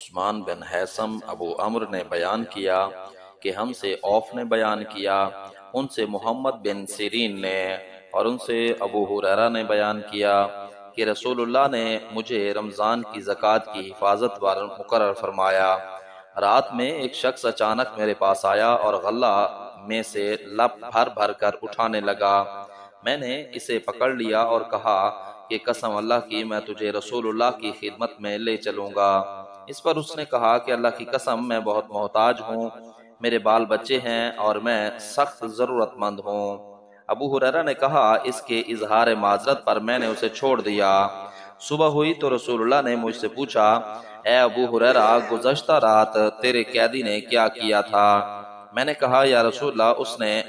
عثمان بن حیثم ابو عمر نے بیان کیا کہ ہم سے اوف نے بیان کیا، ان سے محمد بن سیرین نے، اور ان سے ابو ہریرہ نے بیان کیا کہ رسول اللہ نے مجھے رمضان کی زکوٰۃ کی حفاظت پر مقرر فرمایا۔ رات میں ایک شخص اچانک میرے پاس آیا اور غلہ میں سے لب بھر بھر کر اٹھانے لگا۔ میں نے اسے پکڑ لیا اور کہا کہ قسم اللہ کی میں تجھے رسول اللہ کی خدمت میں لے چلوں گا۔ اس پر اس نے کہا کہ اللہ کی قسم میں بہت محتاج ہوں، میرے بال بچے ہیں اور میں سخت ضرورت مند ہوں۔ ابو ہریرہ نے کہا اس کے اظہار معذرت پر میں نے اسے چھوڑ دیا۔ صبح ہوئی تو رسول اللہ نے مجھ سے پوچھا، اے ابو ہریرہ گزشتہ رات تیرے قیدی نے کیا کیا تھا؟ میں نے کہا یا رسول اللہ اس نے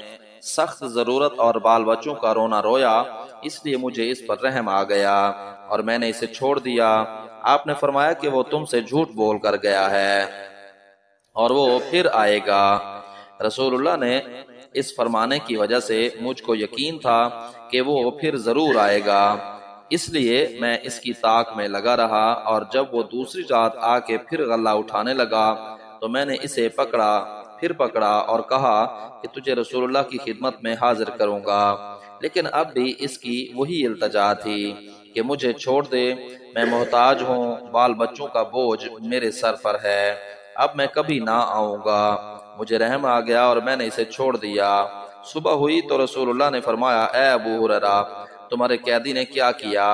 سخت ضرورت اور بال بچوں کا رونا رویا، اس لیے مجھے اس پر رحم آ گیا اور میں نے اسے چھوڑ دیا۔ آپ نے فرمایا کہ وہ تم سے جھوٹ بول کر گیا ہے اور وہ پھر آئے گا۔ رسول اللہ نے اس فرمانے کی وجہ سے مجھ کو یقین تھا کہ وہ پھر ضرور آئے گا، اس لیے میں اس کی طاق میں لگا رہا، اور جب وہ دوسری رات آ کے پھر غلہ اٹھانے لگا تو میں نے اسے پکڑا اور کہا کہ تجھے رسول اللہ کی خدمت میں حاضر کروں گا، لیکن اب بھی اس کی وہی التجا تھی کہ مجھے چھوڑ دے، میں محتاج ہوں، بال بچوں کا بوجھ میرے سر پر ہے، اب میں کبھی نہ آؤں گا۔ مجھے رحم آ گیا اور میں نے اسے چھوڑ دیا۔ صبح ہوئی تو رسول اللہ نے فرمایا، اے ابو ہریرہ تمہارے قیدی نے کیا کیا؟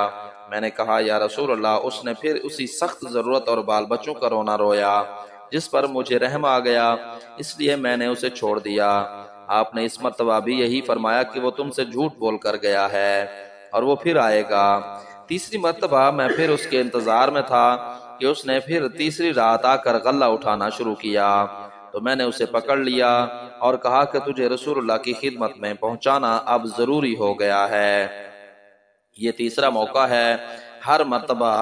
میں نے کہا یا رسول اللہ اس نے پھر اسی سخت ضرورت اور بال بچوں کا رونا رویا جس پر مجھے رحم آ گیا، اس لیے میں نے اسے چھوڑ دیا۔ آپ نے اس مرتبہ بھی یہی فرمایا کہ وہ تم سے جھوٹ بول کر گیا ہے اور وہ پھر آئے گا۔ تیسری مرتبہ میں پھر اس کے انتظار میں تھا کہ اس نے پھر تیسری رات آ کر غلہ اٹھانا شروع کیا، تو میں نے اسے پکڑ لیا اور کہا کہ تجھے رسول اللہ کی خدمت میں پہنچانا اب ضروری ہو گیا ہے۔ یہ تیسرا موقع ہے۔ ہر مرتبہ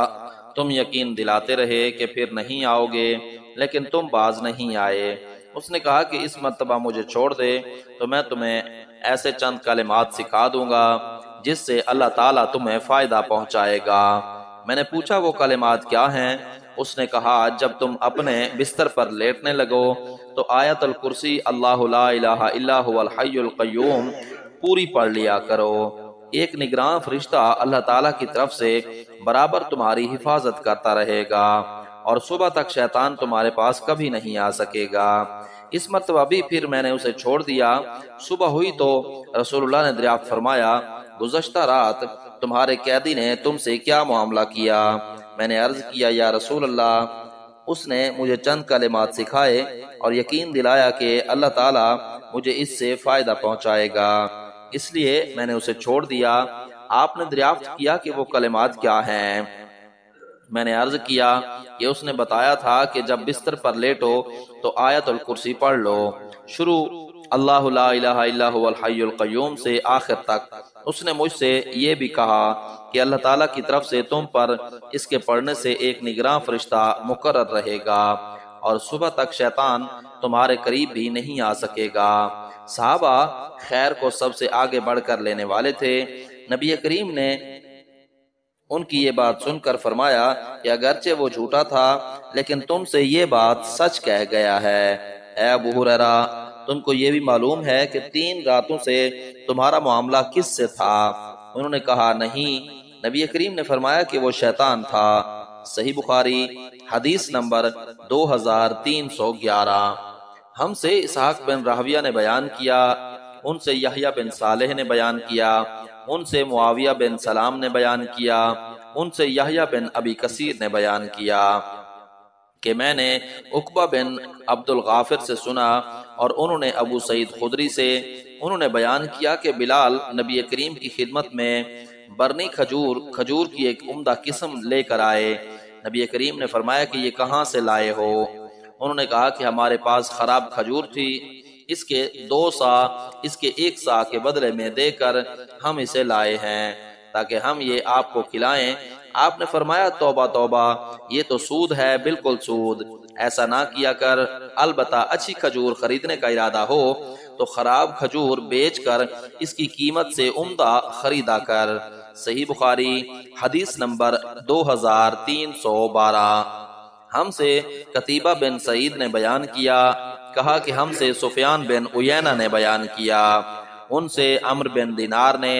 تم یقین دلاتے رہے کہ پھر نہیں آؤ گے، لیکن تم باز نہیں آئے۔ اس نے کہا کہ اس مرتبہ مجھے چھوڑ دے تو میں تمہیں ایسے چند کلمات سکھا دوں گا جس سے اللہ تعالیٰ تمہیں فائدہ پہنچائے گا۔ میں نے پوچھا وہ کلمات کیا ہیں؟ اس نے کہا جب تم اپنے بستر پر لیٹنے لگو تو آیت الکرسی اللہ لا الہ الا هو الحی القیوم پوری پڑھ لیا کرو۔ ایک نگراں فرشتہ اللہ تعالیٰ کی طرف سے برابر تمہاری حفاظت کرتا رہے گا اور صبح تک شیطان تمہارے پاس کبھی نہیں آ سکے گا۔ اس مرتبہ بھی پھر میں نے اسے چھوڑ دیا۔ صبح ہوئی تو رسول اللہ نے دریافت فرمایا، گزشتہ رات تمہارے قیدی نے تم سے کیا معاملہ کیا؟ میں نے عرض کیا یا رسول اللہ اس نے مجھے چند کلمات سکھائے اور یقین دلایا کہ اللہ تعالیٰ مجھے اس سے فائدہ پہنچائے گا، اس لیے میں نے اسے چھوڑ دیا۔ آپ نے دریافت کیا کہ وہ کلمات کیا ہیں؟ میں نے عرض کیا کہ اس نے بتایا تھا کہ جب بستر پر لیٹو تو آیت الکرسی پڑھ لو، شروع اللہ لا الہ الا هو الحی القیوم سے آخر تک۔ اس نے مجھ سے یہ بھی کہا کہ اللہ تعالیٰ کی طرف سے تم پر اس کے پڑھنے سے ایک نگراں فرشتہ مقرر رہے گا اور صبح تک شیطان تمہارے قریب بھی نہیں آ سکے گا۔ صحابہ خیر کو سب سے آگے بڑھ کر لینے والے تھے۔ نبی کریم نے ان کی یہ بات سن کر فرمایا کہ اگرچہ وہ جھوٹا تھا لیکن تم سے یہ بات سچ کہہ گیا ہے۔ اے ابو ہریرہ تم کو یہ بھی معلوم ہے کہ 3 راتوں سے تمہارا معاملہ کس سے تھا؟ انہوں نے کہا نہیں۔ نبی کریم نے فرمایا کہ وہ شیطان تھا۔ صحیح بخاری حدیث نمبر 2311۔ ہم سے اسحاق بن راہویہ نے بیان کیا، ان سے یحییٰ بن صالح نے بیان کیا، ان سے معاویہ بن سلام نے بیان کیا، ان سے یحییٰ بن ابی کثیر نے بیان کیا کہ میں نے عقبہ بن عبد الغافر سے سنا اور انہوں نے ابو سعید خدری سے، انہوں نے بیان کیا کہ بلال نبی کریم کی خدمت میں برنی کھجور کی ایک عمدہ قسم لے کر آئے۔ نبی کریم نے فرمایا کہ یہ کہاں سے لائے ہو؟ انہوں نے کہا کہ ہمارے پاس خراب کھجور تھی، اس کے 2 سا اس کے 1 سا کے بدلے میں دے کر ہم اسے لائے ہیں تاکہ ہم یہ آپ کو کھلائیں۔ آپ نے فرمایا توبہ توبہ، یہ تو سود ہے، بالکل سود، ایسا نہ کیا کر، البتہ اچھی کھجور خریدنے کا ارادہ ہو تو خراب کھجور بیچ کر اس کی قیمت سے عمدہ خریدا کر۔ صحیح بخاری حدیث نمبر 2312۔ ہم سے قتیبہ بن سعید نے بیان کیا، کہا کہ ہم سے سفیان بن عیینہ نے بیان کیا، ان سے عمرو بن دینار نے،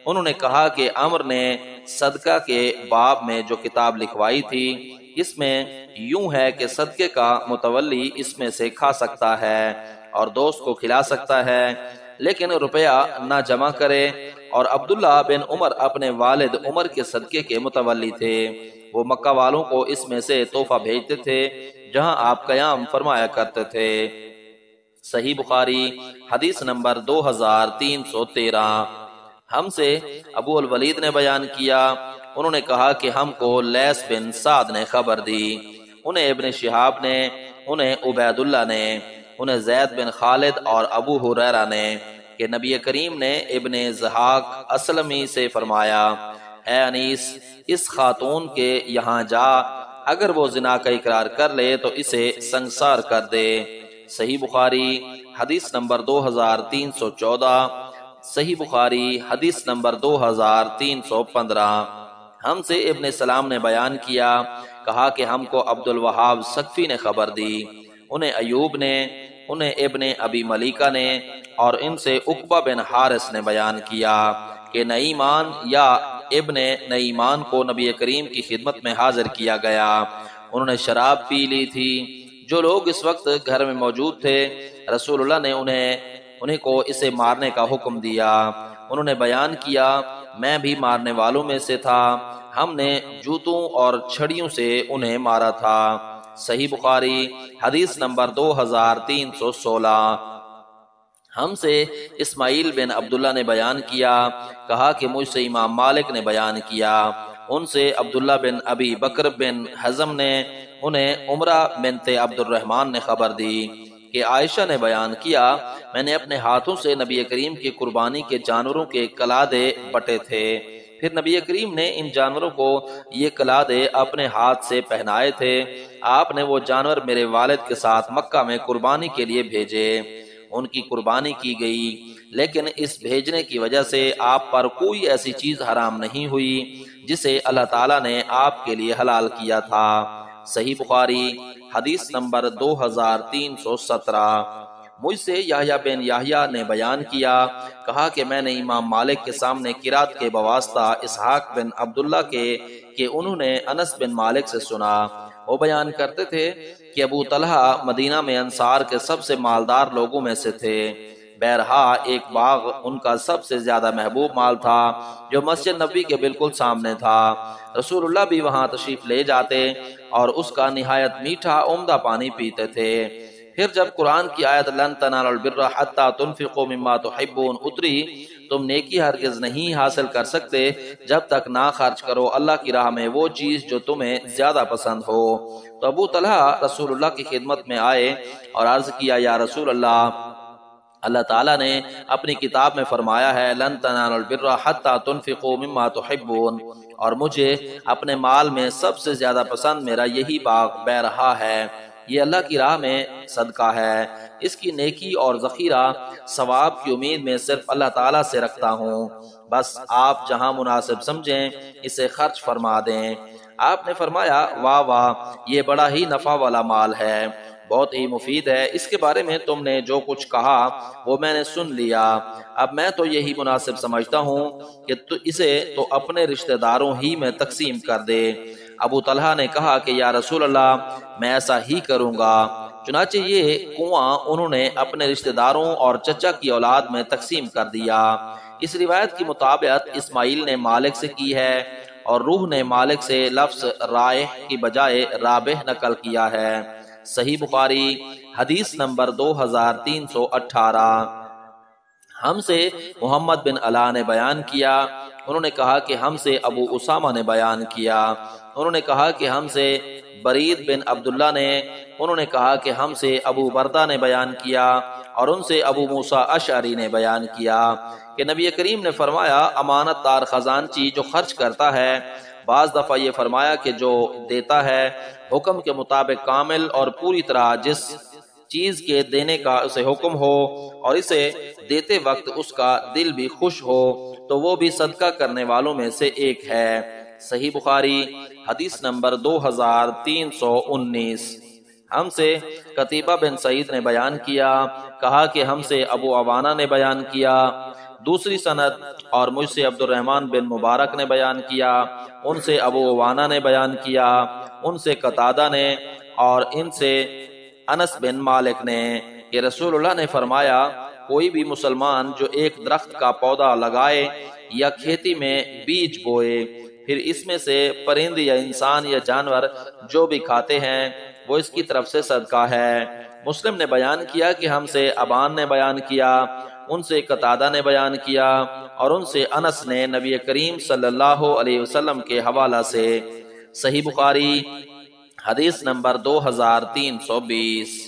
انہوں نے کہا کہ عمرو نے صدقہ کے باب میں جو کتاب لکھوائی تھی، اس میں یوں ہے کہ صدقے کا متولی اس میں سے کھا سکتا ہے اور دوست کو کھلا سکتا ہے، لیکن روپیہ نہ جمع کرے۔ اور عبداللہ بن عمر اپنے والد عمر کے صدقے کے متولی تھے، وہ مکہ والوں کو اس میں سے تحفہ بھیجتے تھے جہاں آپ قیام فرمایا کرتے تھے۔ صحیح بخاری حدیث نمبر 2313۔ ہم سے ابو الولید نے بیان کیا، انہوں نے کہا کہ ہم کو لیث بن سعد نے خبر دی، انہیں ابن شہاب نے، انہیں عبید اللہ نے، انہیں زید بن خالد اور ابو ہریرہ نے کہ نبی کریم نے ابن زحاق اسلمی سے فرمایا، اے انیس اس خاتون کے یہاں جا، اگر وہ زنا کا اقرار کر لے تو اسے سنگسار کر دے۔ صحیح بخاری حدیث نمبر 2314، صحیح بخاری حدیث نمبر 2315۔ ہم سے ابن سلام نے بیان کیا، کہا کہ ہم کو عبد الوہاب سقفی نے خبر دی، انہیں ایوب نے، انہیں ابن ابی ملیکہ نے، اور ان سے عقبہ بن حارث نے بیان کیا کہ نعیمان یا ابن نعیمان کو نبی کریم کی خدمت میں حاضر کیا گیا، انہوں نے شراب پی لی تھی۔ جو لوگ اس وقت گھر میں موجود تھے، رسول اللہ نے انہیں کو اسے مارنے کا حکم دیا، انہوں نے بیان کیا، میں بھی مارنے والوں میں سے تھا، ہم نے جوتوں اور چھڑیوں سے انہیں مارا تھا۔ صحیح بخاری حدیث نمبر 2316۔ ہم سے اسماعیل بن عبداللہ نے بیان کیا، کہا کہ مجھ سے امام مالک نے بیان کیا، ان سے عبداللہ بن ابی بکر بن حزم نے، انہیں عمرہ بنت عبد الرحمن نے خبر دی کہ عائشہ نے بیان کیا، میں نے اپنے ہاتھوں سے نبی کریم کی قربانی کے جانوروں کے قلادے بٹے تھے، پھر نبی کریم نے ان جانوروں کو یہ قلادے اپنے ہاتھ سے پہنائے تھے، آپ نے وہ جانور میرے والد کے ساتھ مکہ میں قربانی کے لیے بھیجے، ان کی قربانی کی گئی، لیکن اس بھیجنے کی وجہ سے آپ پر کوئی ایسی چیز حرام نہیں ہوئی جسے اللہ تعالیٰ نے آپ کے لیے حلال کیا تھا۔ صحیح بخاری حدیث نمبر 2317۔ مجھ سے یحییٰ بن یحییٰ نے بیان کیا، کہا کہ میں نے امام مالک کے سامنے قرات کے بواسطہ اسحاق بن عبداللہ کے کہ انہوں نے انس بن مالک سے سنا، وہ بیان کرتے تھے کہ ابو طلحہ مدینہ میں انصار کے سب سے مالدار لوگوں میں سے تھے، بیرہا ایک باغ ان کا سب سے زیادہ محبوب مال تھا جو مسجد نبوی کے بالکل سامنے تھا، رسول اللہ بھی وہاں تشریف لے جاتے اور اس کا نہایت میٹھا عمدہ پانی پیتے تھے۔ پھر جب قرآن کی آیت لن تنالوا البر حتی تنفقوا مما تحبون اتری، تم نیکی ہرگز نہیں حاصل کر سکتے جب تک نہ خرچ کرو اللہ کی راہ میں وہ چیز جو تمہیں زیادہ پسند ہو، تو ابو طلحہ رسول اللہ کی خدمت میں آئے اور عرض کیا، یا رسول اللہ تعالیٰ نے اپنی کتاب میں فرمایا ہے لن تنالوا البر حتی تنفقوا مما تحبون، اور مجھے اپنے مال میں سب سے زیادہ پسند میرا یہی باغ بیرہا ہے، یہ اللہ کی راہ میں صدقہ ہے، اس کی نیکی اور ذخیرہ ثواب کی امید میں صرف اللہ تعالیٰ سے رکھتا ہوں، بس آپ جہاں مناسب سمجھیں اسے خرچ فرما دیں۔ آپ نے فرمایا، واہ واہ، یہ بڑا ہی نفع والا مال ہے، بہت ہی مفید ہے، اس کے بارے میں تم نے جو کچھ کہا وہ میں نے سن لیا، اب میں تو یہی مناسب سمجھتا ہوں کہ اسے تو اپنے رشتہ داروں ہی میں تقسیم کر دے۔ ابو طلحہ نے کہا کہ یا رسول اللہ میں ایسا ہی کروں گا، چنانچہ یہ کنواں انہوں نے اپنے رشتہ داروں اور چچا کی اولاد میں تقسیم کر دیا۔ اس روایت کی مطابقت اسماعیل نے مالک سے کی ہے اور روح نے مالک سے لفظ رائح کی بجائے رابح نقل کیا ہے۔ صحیح بخاری حدیث نمبر 2318۔ ہم سے محمد بن علا نے بیان کیا، انہوں نے کہا کہ ہم سے ابو اسامہ نے بیان کیا، انہوں نے کہا کہ ہم سے برید بن عبداللہ نے، انہوں نے کہا کہ ہم سے ابو بردہ نے بیان کیا، اور ان سے ابو موسیٰ اشعری نے بیان کیا کہ نبی کریم نے فرمایا، امانت دار خزانچی جو خرچ کرتا ہے، بعض دفعہ یہ فرمایا کہ جو دیتا ہے حکم کے مطابق کامل اور پوری طرح جس چیز کے دینے کا اسے حکم ہو اور اسے دیتے وقت اس کا دل بھی خوش ہو تو وہ بھی صدقہ کرنے والوں میں سے ایک ہے۔ صحیح بخاری حدیث نمبر 2319۔ ہم سے قتیبہ بن سعید نے بیان کیا، کہا کہ ہم سے ابو عوانہ نے بیان کیا۔ دوسری سند اور مجھ سے عبد الرحمن بن مبارک نے بیان کیا، ان سے ابو عوانہ نے بیان کیا، ان سے قتادہ نے، اور ان سے انس بن مالک نے کہ رسول اللہ نے فرمایا، کوئی بھی مسلمان جو ایک درخت کا پودا لگائے یا کھیتی میں بیج بوئے، پھر اس میں سے پرند یا انسان یا جانور جو بھی کھاتے ہیں وہ اس کی طرف سے صدقہ ہے۔ مسلم نے بیان کیا کہ ہم سے ابان نے بیان کیا، ان سے قتادہ نے بیان کیا، اور ان سے انس نے نبی کریم صلی اللہ علیہ وسلم کے حوالہ سے۔ صحیح بخاری حدیث نمبر 2320۔